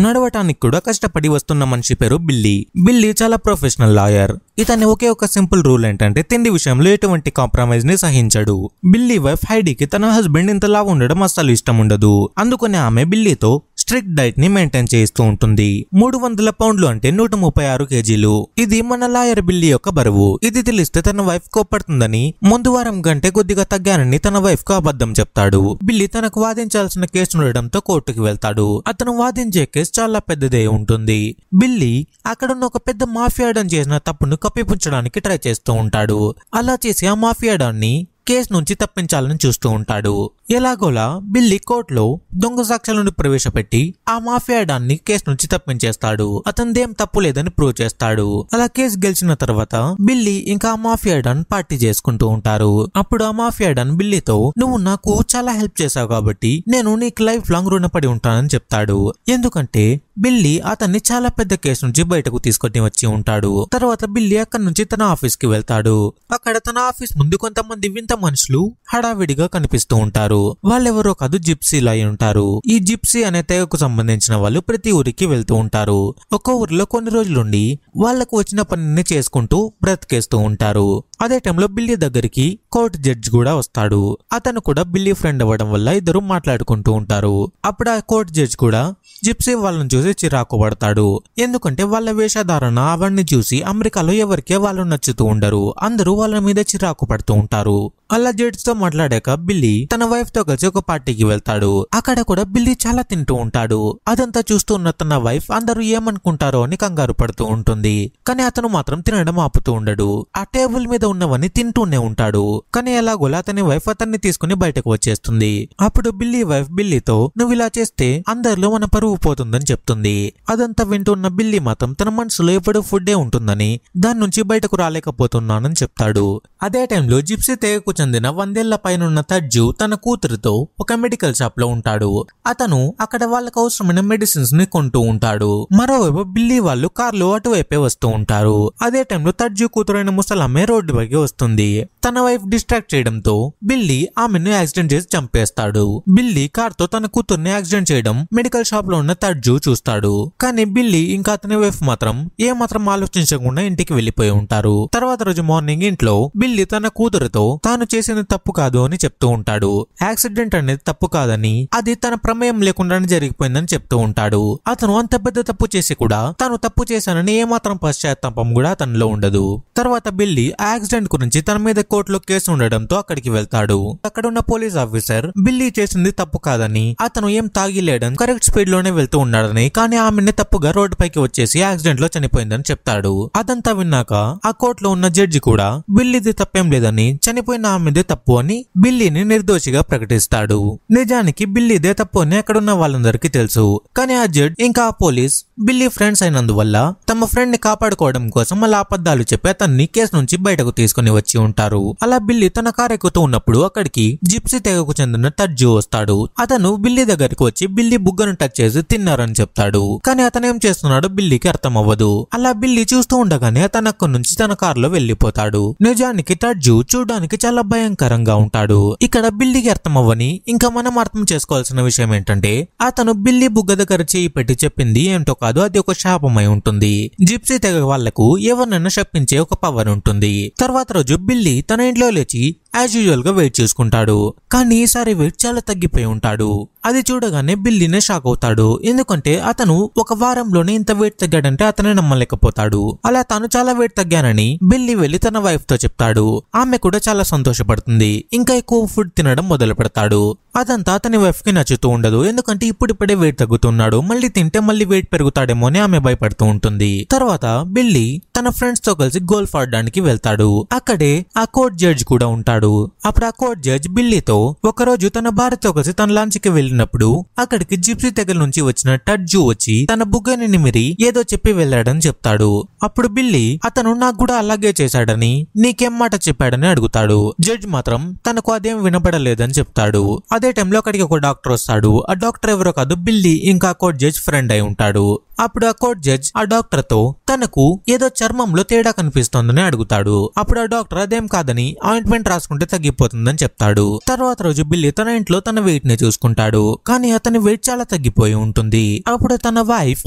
నడవటానికి కూడా కష్టపడి వస్తున్న మనిషి పేరు బిల్లీ. బిల్లీ చాలా ప్రొఫెషనల్ లాయర్. ఇతని ఒకే ఒక సింపుల్ రూల్ ఏంటంటే తిండి విషయంలో ఎటువంటి కాంప్రమైజ్ ని సహించడు. బిల్లీ వైఫ్ హైడీకి తన హస్బెండ్ ఇంతలా ఉండడం అస్సలు ఇష్టం ఉండదు. అందుకని ఆమె బిల్లీతో స్ట్రిక్ట్ డైట్ ని మెయింటైన్ చేస్తూ ఉంటుంది. 300 పౌండ్లు అంటే 136 కేజీలు. ఇది మన లాయర్ బిల్లీ యొక్క బరువు. ఇది తెలిస్తే తన వైఫ్ కోపడుతుందని ముందు వారం కంటే కొద్దిగా తగ్గానని తన వైఫ్ కు అబద్ధం చెప్తాడు. బిల్లీ తనకు వాదించాల్సిన కేసు ఉండడంతో కోర్టుకు వెళ్తాడు. అతను వాదించే కేసు చాలా పెద్దదే ఉంటుంది. బిల్లీ అక్కడున్న ఒక పెద్ద మాఫియాడాన్ చేసిన తప్పును కప్పిపుచ్చడానికి ట్రై చేస్తూ ఉంటాడు. అలా చేసి ఆ మాఫియాడాన్ని కేసు నుంచి తప్పించాలని చూస్తూ ఉంటాడు. ఎలాగోలా బిల్లీ కోర్టులో దొంగ సాక్ష్యాలను ప్రవేశపెట్టి ఆ మాఫియాడాన్ని కేసు నుంచి తప్పించేస్తాడు. అతనిదేం తప్పు లేదని ప్రూవ్ చేస్తాడు. అలా కేసు గెలిచిన తర్వాత బిల్లీ ఇంకా ఆ మాఫియాడాన్ పార్టీ చేసుకుంటూ ఉంటారు. అప్పుడు ఆ మాఫియాడాన్ బిల్లీతో నువ్వు నాకు చాలా హెల్ప్ చేశావు కాబట్టి నేను నీకు లైఫ్ లాంగ్ రుణపడి ఉంటానని చెప్తాడు. ఎందుకంటే బిల్లీ అతన్ని చాలా పెద్ద కేసు నుంచి బయటకు తీసుకొని వచ్చి ఉంటాడు. తర్వాత బిల్లీ అక్కడి నుంచి తన ఆఫీస్ కి వెళ్తాడు. అక్కడ తన ఆఫీస్ ముందు కొంతమంది వింత మనుషులు హడావిడిగా కనిపిస్తూ ఉంటారు. వాళ్ళెవరో కాదు, జిప్సీలు అయి ఉంటారు. ఈ జిప్సీ అనే తెగకు సంబంధించిన వాళ్ళు ప్రతి ఊరికి వెళ్తూ ఉంటారు. ఒక ఊరిలో కొన్ని రోజులుండి వాళ్లకు వచ్చిన పనిని చేసుకుంటూ బ్రతికేస్తూ ఉంటారు. అదే టైంలో బిల్లీ దగ్గరికి కోర్టు జడ్జి కూడా వస్తాడు. అతను కూడా బిల్లీ ఫ్రెండ్ అవ్వడం వల్ల ఇద్దరు మాట్లాడుకుంటూ ఉంటారు. అప్పుడు ఆ కోర్టు జడ్జి కూడా జిప్సీ వాళ్ళని చూసి చిరాకు పడతాడు. ఎందుకంటే వాళ్ళ వేషధారణ అవన్నీ చూసి అమెరికాలో ఎవరికే వాళ్ళు నచ్చుతూ ఉండరు. అందరూ వాళ్ళ మీద చిరాకు పడుతూ ఉంటారు. అలా జడ్జితో మాట్లాడాక బిల్లీ తన వైఫ్ తో కలిసి ఒక పార్టీకి వెళ్తాడు. అక్కడ కూడా బిల్లీ చాలా తింటూ ఉంటాడు. అదంతా చూస్తూ ఉన్న తన వైఫ్ అందరూ ఏమనుకుంటారో అని కంగారు పడుతూ ఉంటుంది. కానీ అతను మాత్రం తినడం ఆపుతూ ఉండడు. ఆ టేబుల్ మీద ఉన్నవన్నీ తింటూనే ఉంటాడు. కానీ ఎలాగోలా అతని వైఫ్ అతన్ని తీసుకుని బయటకు వచ్చేస్తుంది. అప్పుడు బిల్లీ వైఫ్ బిల్లీతో నువ్వు ఇలా చేస్తే అందరిలో మన పరువు పోతుందని చెప్తుంది. అదంతా వింటున్న బిల్లీ మాత్రం తన మనసులో ఎప్పుడు ఫుడ్డే ఉంటుందని దాని నుంచి బయటకు రాలేకపోతున్నానని చెప్తాడు. అదే టైంలో జిప్సీ తెగకు చెందిన 100 ఏళ్ల పైనున్న తజ్జు తన కూతురుతో ఒక మెడికల్ షాప్ లో ఉంటాడు. అతను అక్కడ వాళ్ళకు అవసరమైన మెడిసిన్స్ ని కొంటూ ఉంటాడు. మరోవైపు బిల్లీ వాళ్ళు కార్లో అటువైపే వస్తూ ఉంటారు. అదే టైంలో తజ్జు కూతురైన ముసలమ్మే రోడ్డు పైకి వస్తుంది. తన వైఫ్ డిస్ట్రాక్ట్ చేయడంతో బిల్లీ ఆమెను యాక్సిడెంట్ చేసి చంపేస్తాడు. బిల్లీ కార్ తో తన కూతుర్ని యాక్సిడెంట్ చేయడం మెడికల్ షాప్ లో ఉన్న తజ్జు చూస్తాడు. కానీ బిల్లీ ఇంకా అతని వైఫ్ మాత్రం ఏమాత్రం ఆలోచించకుండా ఇంటికి వెళ్లిపోయి ఉంటారు. తర్వాత రోజు మార్నింగ్ ఇంట్లో బిల్లీ తన కూతురుతో తాను చేసిన తప్పు కాదు అని చెప్తూ ఉంటాడు. యాక్సిడెంట్ అనేది తప్పు కాదని, అది తన ప్రమేయం లేకుండానే జరిగిపోయిందని చెప్తూ ఉంటాడు. అతను అంత పెద్ద తప్పు చేసి కూడా తాను తప్పు చేశానని ఏమాత్రం పశ్చాత్తాపం కూడా అతనిలో ఉండదు. తర్వాత బిల్లీ ఆ యాక్సిడెంట్ గురించి తన మీద కోర్టులో కేసు ఉండడంతో అక్కడికి వెళ్తాడు. అక్కడ ఉన్న పోలీస్ ఆఫీసర్ బిల్లీ చేసింది తప్పు కాదని, అతను ఏం తాగిలేడని కరెక్ట్ స్పీడ్ లోనే వెళ్తూ ఉన్నాడని, కానీ ఆమెని తప్పుగా రోడ్డు పైకి వచ్చేసి యాక్సిడెంట్ లో చనిపోయిందని చెప్తాడు. అదంతా విన్నాక ఆ కోర్టులో ఉన్న జడ్జి కూడా బిల్లీది తప్పేం లేదని, చనిపోయిన ఆమెదే తప్పు అని బిల్లీని నిర్దోషిగా ప్రకటిస్తాడు. నిజానికి బిల్లీదే తప్పు అని అక్కడున్న వాళ్ళందరికీ తెలుసు. కానీ ఆ జడ్జ్ ఇంకా ఆ పోలీస్ బిల్లీ ఫ్రెండ్స్ అయినందువల్ల తమ ఫ్రెండ్ ని కాపాడుకోవడం కోసం అలా అబద్ధాలు చెప్పి అతన్ని కేసు నుంచి బయటకు తీసుకుని వచ్చి ఉంటారు. అలా బిల్లీ తన కారు ఎక్కుతూ ఉన్నప్పుడు అక్కడికి జిప్సీ తెగకు చెందిన తజ్జు వస్తాడు. అతను బిల్లీ దగ్గరికి వచ్చి బిల్లీ బుగ్గను టచ్ చేసి తిన్నారని చెప్తాడు. కానీ అతను ఏం చేస్తున్నాడో బిల్లీకి అర్థం అవ్వదు. అలా బిల్లీ చూస్తూ ఉండగానే అతను అక్కడి నుంచి తన కారులో వెళ్లిపోతాడు. నిజానికి తజ్జు చూడడానికి చాలా భయంకరంగా ఉంటాడు. ఇక్కడ బిల్లీకి అర్థం అవ్వని ఇంకా మనం అర్థం చేసుకోవాల్సిన విషయం ఏంటంటే అతను బిల్లీ బుగ్గ దగ్గర చేయి పెట్టి చెప్పింది ఏంటో కాదు, అది ఒక శాపమై ఉంటుంది. జిప్సీ తెగ వాళ్లకు ఎవరినైనా శపించే ఒక పవర్ ఉంటుంది. తర్వాత రోజు బిల్లీ తన ఇంట్లో లేచి యాజ్ యూజువల్ గా వెయిట్ చూసుకుంటాడు. కానీ ఈసారి వెయిట్ చాలా తగ్గిపోయి ఉంటాడు. అది చూడగానే బిల్లీనే షాక్ అవుతాడు. ఎందుకంటే అతను ఒక వారంలోనే ఇంత వెయిట్ తగ్గాడంటే అతనే నమ్మలేకపోతాడు. అలా తాను చాలా వెయిట్ తగ్గానని బిల్లీ వెళ్లి తన వైఫ్ తో చెప్తాడు. ఆమె కూడా చాలా సంతోషపడుతుంది. ఇంకా ఎక్కువ ఫుడ్ తినడం మొదలు పెడతాడు. అదంతా అతని వైఫ్ కి నచ్చుతూ ఉండదు. ఎందుకంటే ఇప్పుడిప్పుడే వెయిట్ తగ్గుతున్నాడు, మళ్ళీ తింటే మళ్ళీ వెయిట్ పెరుగుతాడేమో అని ఆమె భయపడుతూ ఉంటుంది. తర్వాత బిల్లీ తన ఫ్రెండ్స్ తో కలిసి గోల్ఫ్ ఆడడానికి వెళ్తాడు. అక్కడే ఆ కోర్ట్ జడ్జ్ కూడా ఉంటాడు. అప్పుడు ఆ కోర్ట్ జడ్జ్ బిల్లీతో ఒకరోజు తన భార్యతో కలిసి తన లంచ్ కి వెళ్ళినప్పుడు అక్కడికి జిప్సీ తెగల నుంచి వచ్చిన తజ్జు వచ్చి తన బుగ్గని నిమిరి ఏదో చెప్పి వెళ్ళాడని చెప్తాడు. అప్పుడు బిల్లీ అతను నాకు కూడా అలాగే చేశాడని, నీకేం మాట చెప్పాడని అడుగుతాడు. జడ్జ్ మాత్రం తనకు అదేం వినపడలేదని చెప్తాడు. అదే టైంలో అక్కడికి ఒక డాక్టర్ వస్తాడు. ఆ డాక్టర్ ఎవరో కాదు, బిల్లీ ఇంకా కోర్ట్ జడ్జ్ ఫ్రెండ్ అయి ఉంటాడు. అప్పుడు ఆ కోర్ట్ జడ్జ్ ఆ డాక్టర్ తో తనకు ఏదో చర్మంలో తేడా కనిపిస్తోందని అడుగుతాడు. అప్పుడు ఆ డాక్టర్ అదేం కాదని ఆయింట్మెంట్ రాసుకుంటే తగ్గిపోతుందని చెప్తాడు. తర్వాత రోజు బిల్లీ తన ఇంట్లో తన వెయిట్ ని చూసుకుంటాడు. కానీ అతని వెయిట్ చాలా తగ్గిపోయి ఉంటుంది. అప్పుడు తన వైఫ్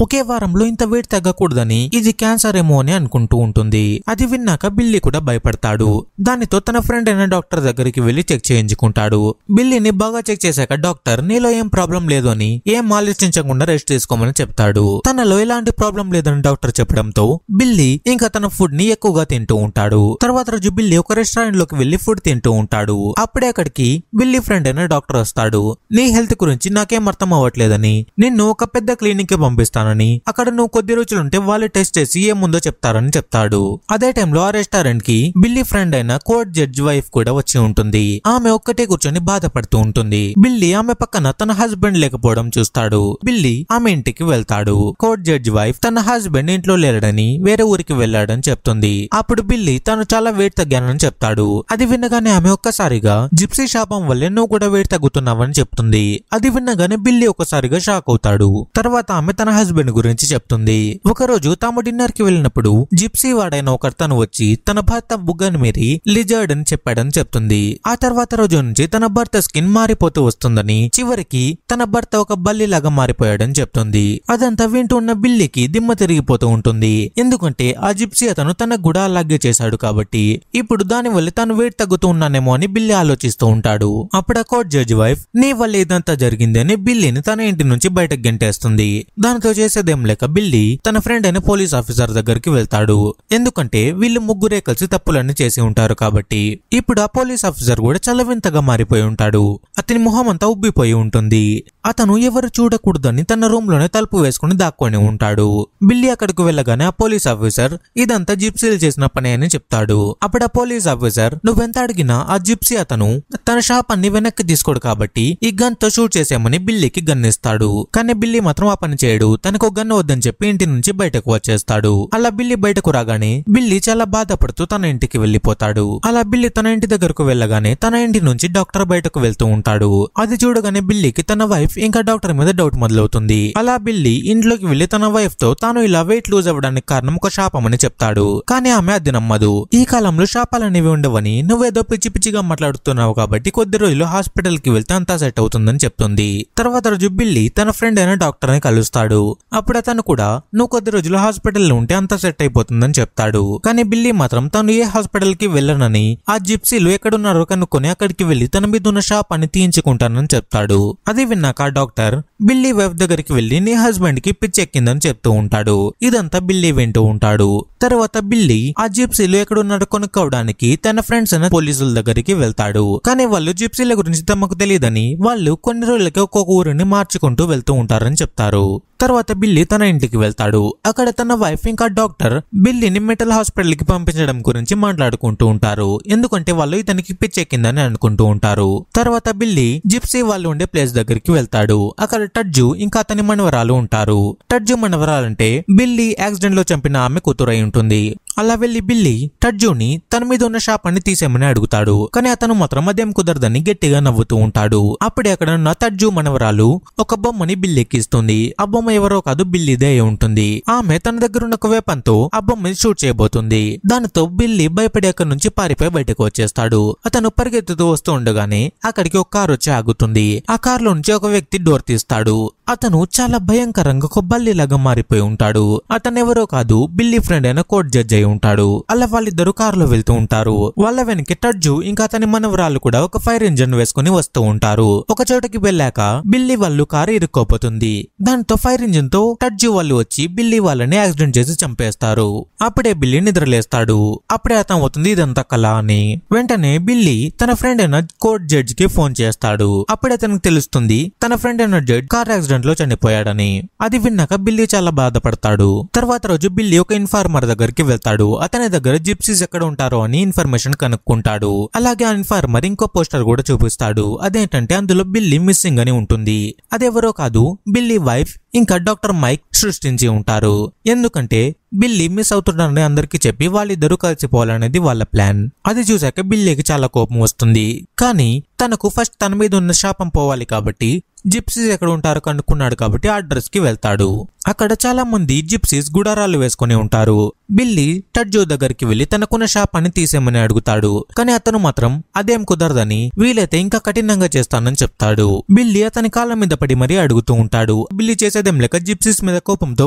ఒకే వారంలో ఇంత వెయిట్ తగ్గకూడదని ఇది క్యాన్సర్ ఏమో అని అనుకుంటూ ఉంటుంది. అది విన్నాక బిల్లీ కూడా భయపడతాడు. దానితో తన ఫ్రెండ్ అయిన డాక్టర్ దగ్గరికి వెళ్లి చెక్ చేయించుకుంటాడు. బిల్లీని బాగా చెక్ చేశాక డాక్టర్ నీలో ఏం ప్రాబ్లం లేదు అని, ఏం ఆలోచించకుండా రెస్ట్ తీసుకోమని చెప్తాడు. తనలో ఎలాంటి ప్రాబ్లం లేదని డాక్టర్ చెప్పడంతో బిల్లీ ఇంకా తన ఫుడ్ ని ఎక్కువగా తింటూ ఉంటాడు. తర్వాత రోజు బిల్లీ ఒక రెస్టారెంట్ లోకి వెళ్లి ఫుడ్ తింటూ ఉంటాడు. అప్పుడే అక్కడికి బిల్లీ ఫ్రెండ్ అయిన డాక్టర్ వస్తాడు. నీ హెల్త్ గురించి నాకేం అర్థం అవ్వట్లేదని, నిన్ను ఒక పెద్ద క్లినిక్ కి పంపిస్తానని, అక్కడ నువ్వు కొద్ది రోజులుంటే వాళ్ళే టెస్ట్ చేసి ఏముందో చెప్తారని చెప్తాడు. అదే టైంలో ఆ రెస్టారెంట్ కి బిల్లీ ఫ్రెండ్ అయిన కోర్ట్ జడ్జ్ వైఫ్ కూడా వచ్చి ఉంటుంది. ఆమె ఒక్కటే కూర్చొని బాధపడుతూ ఉంటుంది. బిల్లీ ఆమె పక్కన తన హస్బెండ్ లేకపోవడం చూస్తాడు. బిల్లీ ఆమె ఇంటికి వెళ్తాడు. కోర్ట్ జడ్జ్ వైఫ్ తన హస్బెండ్ ఇంట్లో లేడని వేరే ఊరికి వెళ్ళాడని చెప్తుంది. అప్పుడు బిల్లీ తను చాలా వెయిట్ తగ్గానని చెప్తాడు. అది వినగానే ఆమె ఒక్కసారిగా జిప్సీ శాపం వల్లే నువ్వు కూడా వెయిట్ తగ్గుతున్నావని చెప్తుంది. అది వినగానే బిల్లీ ఒక్కసారిగా షాక్ అవుతాడు. తర్వాత ఆమె తన హస్బెండ్ గురించి చెప్తుంది. ఒకరోజు తాము డిన్నర్ కి వెళ్ళినప్పుడు జిప్సీ వాడైన ఒక తను వచ్చి తన భర్త బుగ్గను మీరి లిజర్డ్ అని చెప్పాడని చెప్తుంది. ఆ తర్వాత రోజు నుంచి తన భర్త స్కిన్ మారిపోతూ వస్తుందని, చివరికి తన భర్త ఒక బల్లిలాగా మారిపోయాడని చెప్తుంది. అదంతా వింటూ ఉన్న బిల్లీకి దిమ్మ తిరిగిపోతూ ఉంటుంది. ఎందుకంటే ఆ జిప్సీ అతను తనకు కూడా అలాగే చేశాడు కాబట్టి ఇప్పుడు దాని వల్ల తను వెయిట్ తగ్గుతూ ఉన్నానేమో అని బిల్లీ ఆలోచిస్తూ ఉంటాడు. అప్పుడు ఆ కోర్ట్ జడ్జి వైఫ్ నీ వల్ల ఇదంతా జరిగింది అని బిల్లీని తన ఇంటి నుంచి బయటకు గెంటేస్తుంది. దానితో చేసేదేం లేక బిల్లీ తన ఫ్రెండ్ అయిన పోలీస్ ఆఫీసర్ దగ్గరికి వెళ్తాడు. ఎందుకంటే వీళ్ళు ముగ్గురే కలిసి తప్పులన్నీ చేసి ఉంటారు కాబట్టి. ఇప్పుడు ఆ పోలీస్ ఆఫీసర్ కూడా చాలా వింతగా మారిపోయి ఉంటాడు. అతని మొహం అంతా ఉబ్బిపోయి ఉంటుంది. అతను ఎవరు చూడకూడదని తన రూమ్ లోనే తలుపు వేసుకుని దాక్కొని ఉంటాడు. బిల్లీ అక్కడికి వెళ్ళగానే ఆ పోలీస్ ఆఫీసర్ ఇదంతా జిప్సీలు చేసిన పని అని చెప్తాడు. అప్పుడు ఆ పోలీస్ ఆఫీసర్ నువ్వెంత అడిగినా ఆ జిప్సీ అతను తన శాపాన్ని వెనక్కి తీసుకోడు కాబట్టి ఈ గన్ తో షూట్ చేసామని బిల్లీకి గన్ ఇస్తాడు. కానీ బిల్లీ మాత్రం ఆ పని చేయడు. తనకు గన్ వద్దని చెప్పి ఇంటి నుంచి బయటకు వచ్చేస్తాడు. అలా బిల్లీ బయటకు రాగానే బిల్లీ చాలా బాధపడుతూ తన ఇంటికి వెళ్లిపోతాడు. అలా బిల్లీ తన ఇంటి దగ్గరకు వెళ్ళగానే తన ఇంటి నుంచి డాక్టర్ బయటకు వెళ్తూ ఉంటాడు. అది చూడగానే బిల్లీకి తన వైఫ్ ఇంకా డాక్టర్ మీద డౌట్ మొదలవుతుంది. అలా బిల్లీ ఇంట్లోకి వెళ్లి తన వైఫ్ తో తాను ఇలా వెయిట్ లూజ్ అవ్వడానికి కారణం ఒక శాపమని చెప్తాడు. కానీ ఆమె అది నమ్మదు. ఈ కాలంలో శాపాలనేవి ఉండవని, నువ్వేదో పిచ్చి పిచ్చిగా మాట్లాడుతున్నావు కాబట్టి కొద్ది రోజులు హాస్పిటల్ కి వెళ్తే అంతా సెట్ అవుతుందని చెప్తుంది. తర్వాత రోజు బిల్లీ తన ఫ్రెండ్ అయిన డాక్టర్ ని కలుస్తాడు. అప్పుడు అతను కూడా నువ్వు కొద్ది రోజులు హాస్పిటల్ ఉంటే అంతా సెట్ అయిపోతుందని చెప్తాడు. కానీ బిల్లీ మాత్రం తను ఏ హాస్పిటల్ కి వెళ్ళనని, ఆ జిప్సీలు ఎక్కడున్నారో కనుక్కొని అక్కడికి వెళ్లి తన మీద ఉన్న శాపాన్ని తీయించుకుంటానని చెప్తాడు. అది విన్నాక ఆ డాక్టర్ బిల్లీ వైఫ్ దగ్గరికి వెళ్లి నీ హస్బెండ్ కి పిచ్చెక్కిందని చెప్తూ ఉంటాడు. ఇదంతా బిల్లీ వింటూ ఉంటాడు. తర్వాత బిల్లీ ఆ జిప్సీలు ఎక్కడున్నారో కొనుక్కోవడానికి తన ఫ్రెండ్స్ అయిన పోలీసుల దగ్గరికి వెళ్తాడు. కానీ వాళ్ళు జిప్సీల గురించి తమకు తెలియదని, వాళ్ళు కొన్ని రోజులకి ఒక్కొక్క ఊరిని మార్చుకుంటూ వెళ్తూ ఉంటారని చెప్తారు. తర్వాత బిల్లీ తన ఇంటికి వెళ్తాడు. అక్కడ తన వైఫ్ ఇంకా డాక్టర్ బిల్లీని మెంటల్ హాస్పిటల్ కి పంపించడం గురించి మాట్లాడుకుంటూ ఉంటారు. ఎందుకంటే వాళ్ళు ఇతనికి పిచ్చెక్కిందని అనుకుంటూ ఉంటారు. తర్వాత బిల్లీ జిప్సీ వాళ్ళు ఉండే ప్లేస్ దగ్గరికి వెళ్తాడు. అక్కడ టడ్జు ఇంకా అతని మనవరాలు ఉంటారు. టడ్జు మనవరాలంటే బిల్లీ యాక్సిడెంట్ లో చంపిన ఆమె కూతురై ఉంటుంది. అలా వెళ్లి బిల్లీ టడ్జుని తన మీద ఉన్న శాపాన్ని తీసేయమని అడుగుతాడు. కానీ అతను మాత్రం అదేం కుదరదని గట్టిగా నవ్వుతూ ఉంటాడు. అప్పుడే అక్కడ ఉన్న టడ్జు మనవరాలు ఒక బొమ్మని బిల్లీకి ఇస్తుంది. ఆ బొమ్మ ఎవరో కాదు బిల్లీదే అయి ఉంటుంది. ఆమె తన దగ్గర ఉన్న ఒక వేపంతో ఆ బొమ్మని షూట్ చేయబోతుంది. దానితో బిల్లీ భయపడి అక్కడి నుంచి పారిపోయి బయటకు వచ్చేస్తాడు. అతను పరిగెత్తుతూ వస్తూ ఉండగానే అక్కడికి ఒక కారు వచ్చి ఆగుతుంది. ఆ కారులో నుంచి ఒక వ్యక్తి డోర్ తీస్తాడు. అతను చాలా భయంకరంగా ఒక బల్లిలాగా మారిపోయి ఉంటాడు. అతను ఎవరో కాదు బిల్లీ ఫ్రెండ్ అయిన కోర్ట్ జడ్జ్ అయి ఉంటాడు. అలా వాళ్ళిద్దరు కారులో వెళ్తూ ఉంటారు. వాళ్ళ వెనక్కి టడ్జు ఇంకా అతని మనవరాలు కూడా ఒక ఫైర్ ఇంజిన్ వేసుకుని వస్తూ ఉంటారు. ఒక చోటకి వెళ్ళాక బిల్లీ వాళ్ళు కారు ఇరుక్కోపోతుంది. దాంతో ఫైర్ ఇంజిన్ తో టడ్జు వాళ్ళు వచ్చి బిల్లీ వాళ్ళని యాక్సిడెంట్ చేసి చంపేస్తారు. అప్పుడే బిల్లీ నిద్రలేస్తాడు. అప్పుడే అర్థం అవుతుంది ఇదంతా కళ అని. వెంటనే బిల్లీ తన ఫ్రెండ్ అయిన కోర్ట్ జడ్జ్ కి ఫోన్ చేస్తాడు. అప్పుడే అతనికి తెలుస్తుంది తన ఫ్రెండ్ అయిన జడ్జ్ కార్ యాక్సిడెంట్ లో చనిపోయాడని. అది విన్నాక బిల్లీ చాలా బాధపడతాడు. తర్వాత రోజు బిల్లీ ఒక ఇన్ఫార్మర్ దగ్గరికి వెళ్తాడు. అతని దగ్గర జిప్సీస్ ఎక్కడ ఉంటారో అని ఇన్ఫర్మేషన్ కనుక్కుంటాడు. అలాగే ఆ ఇన్ఫార్మర్ ఇంకో పోస్టర్ కూడా చూపిస్తాడు. అదేంటంటే అందులో బిల్లీ మిస్సింగ్ అని ఉంటుంది. అదెవరో కాదు బిల్లీ వైఫ్ ఇంకా డాక్టర్ మైక్ సృష్టించి ఉంటారు. ఎందుకంటే బిల్లీ మిస్ అవుతున్నాడని అందరికీ చెప్పి వాళ్ళిద్దరూ కలిసిపోవాలనేది వాళ్ళ ప్లాన్. అది చూసాక బిల్లీకి చాలా కోపం వస్తుంది. కానీ తనకు ఫస్ట్ తన మీద ఉన్న శాపం పోవాలి కాబట్టి జిప్సీస్ ఎక్కడ ఉంటారో కనుక్కున్నాడు కాబట్టి ఆ అడ్రస్ కి వెళ్తాడు. అక్కడ చాలా మంది జిప్సీస్ గుడారాలు వేసుకుని ఉంటారు. బిల్లీ టడ్జో దగ్గరికి వెళ్లి తనకున్న శాపాన్ని తీసేయమని అడుగుతాడు. కానీ అతను మాత్రం అదేం కుదరదని, వీలైతే ఇంకా కఠినంగా చేస్తానని చెప్తాడు. బిల్లీ అతని కాళ్ళ మీద పడి మరీ అడుగుతూ ఉంటాడు. బిల్లీ చేసేదేం లేక జిప్సీస్ మీద కోపంతో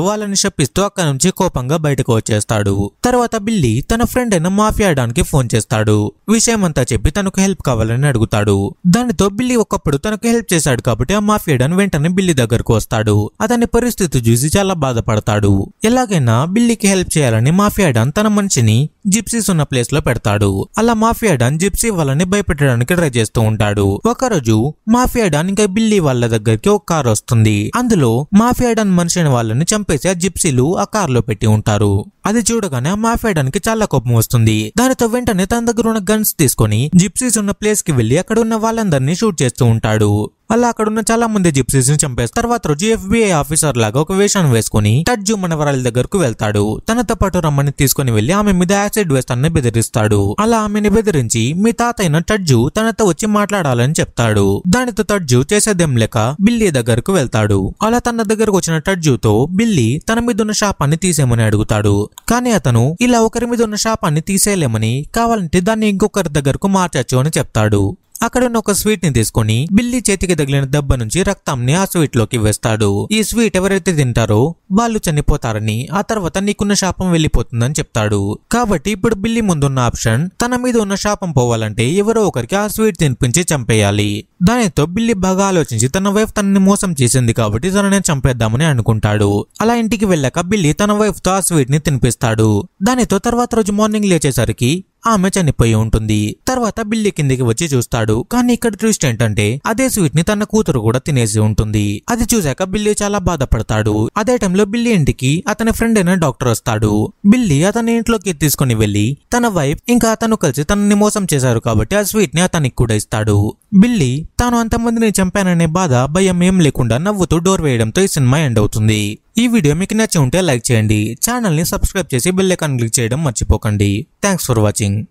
వాళ్ళని శపిస్తూ అక్కడి నుంచి కోపంగా బయటకు వచ్చేస్తాడు. తర్వాత బిల్లీ తన ఫ్రెండ్ అయిన మాఫియా డాన్కి ఫోన్ చేస్తాడు. విషయమంతా చెప్పి తనకు హెల్ప్ కావాలని అడుగుతాడు. దానితో బిల్లీ ఒకప్పుడు తనకు హెల్ప్ చేశాడు కాబట్టి ఆ మాఫియా డాన్ వెంటనే బిల్లీ దగ్గరకు వస్తాడు. అతని పరిస్థితి చూసి చాలా బాధపడతాడు. ఎలాగైనా బిల్లీకి హెల్ప్ చేయాలని మాఫియా డాన్ తన మనిషిని జిప్సీస్ ఉన్న ప్లేస్ లో పెడతాడు. అలా మాఫియా డాన్ జిప్సీ వాళ్ళని భయపెట్టడానికి ట్రై చేస్తూ ఉంటాడు. ఒకరోజు మాఫియా డాన్ ఇంకా బిల్లీ వాళ్ళ దగ్గరికి ఒక కార్ వస్తుంది. అందులో మాఫియా డాన్ మనిషిని వాళ్ళని చంపేసి ఆ జిప్సీలు ఆ కార్ లో పెట్టి ఉంటారు. అది చూడగానే ఆ మాఫియా డాన్ కి చాలా కోపం వస్తుంది. దానితో వెంటనే తన దగ్గర ఉన్న గన్స్ తీసుకుని జిప్సీస్ ఉన్న ప్లేస్ కి వెళ్లి అక్కడ ఉన్న వాళ్ళందరినీ షూట్ చేస్తూ ఉంటాడు. అలా అక్కడున్న చాలా మంది జిప్సీస్ ని చంపేస్తారు. తర్వాత రోజు FBI ఆఫీసర్ లాగా ఒక వేషాన్ని వేసుకుని టడ్జు మనవరాలి దగ్గరకు వెళ్తాడు. తనతో పాటు రమ్మని తీసుకుని వెళ్లి ఆమె మీద యాసిడ్ వేస్తానని బెదిరిస్తాడు. అలా ఆమెను బెదిరించి మీ తాతయ్య టడ్జు తనతో వచ్చి మాట్లాడాలని చెప్తాడు. దానితో టడ్జు చేసేదేం లేక బిల్లీ దగ్గరకు వెళ్తాడు. అలా తన దగ్గరకు వచ్చిన టడ్జుతో బిల్లీ తన మీద ఉన్న శాపాన్ని తీసేయమని అడుగుతాడు. కానీ అతను ఇలా ఒకరి మీద ఉన్న శాపాన్ని తీసేయలేమని, కావాలంటే దాన్ని ఇంకొకరి దగ్గరకు మార్చచ్చు అని చెప్తాడు. అక్కడ ఉన్న ఒక స్వీట్ ని తీసుకుని బిల్లీ చేతికి తగిలిన దెబ్బ నుంచి రక్తాన్ని ఆ స్వీట్ లోకి వేస్తాడు. ఈ స్వీట్ ఎవరైతే తింటారో వాళ్ళు చనిపోతారని, ఆ తర్వాత నీకున్న శాపం వెళ్లిపోతుందని చెప్తాడు. కాబట్టి ఇప్పుడు బిల్లీ ముందున్న ఆప్షన్ తన మీద ఉన్న శాపం పోవాలంటే ఎవరో ఒకరికి ఆ స్వీట్ తినిపించి చంపేయాలి. దానితో బిల్లీ బాగా ఆలోచించి తన వైఫ్ తనని మోసం చేసింది కాబట్టి తనని చంపేద్దామని అనుకుంటాడు. అలా ఇంటికి వెళ్ళాక బిల్లీ తన వైఫ్ తో ఆ స్వీట్ ని తినిపిస్తాడు. దానితో తర్వాత రోజు మార్నింగ్ లేచేసరికి ఆమె చనిపోయి ఉంటుంది. తర్వాత బిల్లీ కిందికి వచ్చి చూస్తాడు. కానీ ఇక్కడ ట్విస్ట్ ఏంటంటే అదే స్వీట్ ని తన కూతురు కూడా తినేసి ఉంటుంది. అది చూశాక బిల్లీ చాలా బాధపడతాడు. అదే టైంలో బిల్లీ ఇంటికి అతని ఫ్రెండ్ అయిన డాక్టర్ వస్తాడు. బిల్లీ అతని ఇంట్లోకి తీసుకుని వెళ్లి తన వైఫ్ ఇంకా అతను కలిసి తనని మోసం చేశారు కాబట్టి ఆ స్వీట్ ని అతనికి కూడా ఇస్తాడు. బిల్లీ తాను అంతమందిని చంపాననే బాధ భయం ఏం లేకుండా నవ్వుతూ డోర్ వేయడంతో ఈ సినిమా ఎండ్ అవుతుంది. ఈ వీడియో మీకు నచ్చి ఉంటే లైక్ చేయండి. ఛానల్ ని సబ్స్క్రైబ్ చేసి బెల్ ఐకాన్ క్లిక్ చేయడం మర్చిపోకండి. Thanks for watching.